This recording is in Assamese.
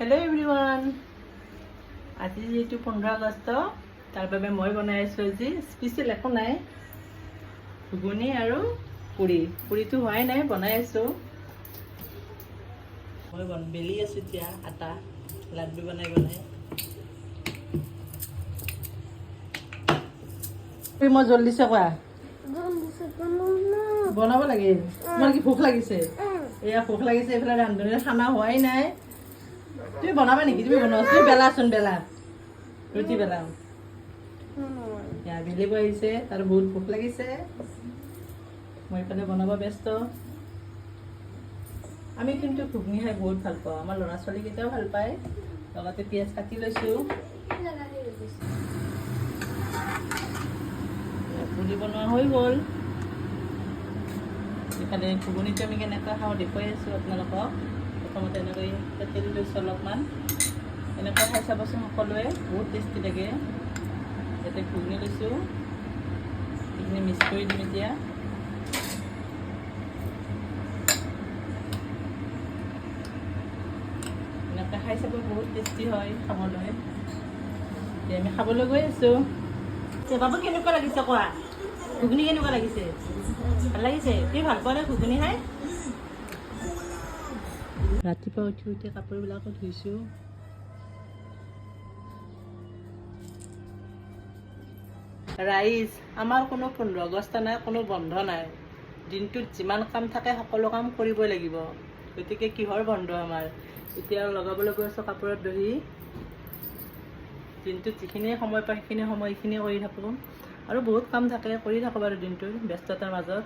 হেল্ল' এভৰিৱান, আজি যিহেতু 15 আগষ্ট, তাৰ বাবে মই বনাই আছোঁ আজি স্পেচিয়েল একো নাই, ঘুগুনি আৰু পুৰিটো হোৱাই নাই, বনাই আছোঁ। মই বেলি আছোঁ এতিয়া আটা লাড্ডু বনাই মই জলদি কোৱা বনাব লাগে। তোমাৰ কি ভোক লাগিছে? এয়া ভোক লাগিছে, এইফালে ৰান্ধনীৰ খানা হোৱাই নাই। তুমি বনাবা নেকি? তুমি বনোৱা, তুমি বেলাচোন, বেলা ৰুটি বেলাও। বেলিব আহিছে, তাৰ বহুত ভোক লাগিছে, মই এইফালে বনাব ব্যস্ত। আমি কিন্তু ঘুগনি খাই বহুত ভাল পাওঁ, আমাৰ ল'ৰা ছোৱালীকেইটাও ভাল পায়। লগতে পিঁয়াজ কাটি লৈছোঁ। পুৰি বনোৱা হৈ গ'ল। ইফালে ঘুগুনিটো আমি কেনেকৈ খাওঁ দেখুৱাই আছোঁ আপোনালোকক। প্ৰথমতে এনেকৈ তেল লৈছোঁ অলপমান, এনেকৈ খাই চাবচোন সকলোৱে, বহুত টেষ্টি লাগে। ইয়াতে ঘুগুনি লৈছোঁ, এইখিনি মিক্স কৰি দিম এতিয়া। এনেকৈ খাই চাব, বহুত টেষ্টি হয় খাবলৈ। এতিয়া আমি খাবলৈ গৈ আছোঁ। বাবু কেনেকুৱা লাগিছে কোৱা? ঘুগুনি কেনেকুৱা লাগিছে? ভাল লাগিছে? তুমি ভাল পোৱা নে ঘুগুনি খাই? ৰাতিপুৱা উঠি কাপোৰবিলাকো ধুইছোঁ। ৰাইজ, আমাৰ কোনো 15 আগষ্ট নাই, কোনো বন্ধ নাই। দিনটোত যিমান কাম থাকে সকলো কাম কৰিবই লাগিব, গতিকে কিহৰ বন্ধ আমাৰ? এতিয়া লগাবলৈ গৈ আছোঁ কাপোৰত দহি। দিনটোত যিখিনি সময় পায় সেইখিনি সময় এইখিনি কৰি থাকোঁ, আৰু বহুত কাম থাকে, কৰি থাকোঁ বাৰু দিনটোৰ ব্যস্ততাৰ মাজত।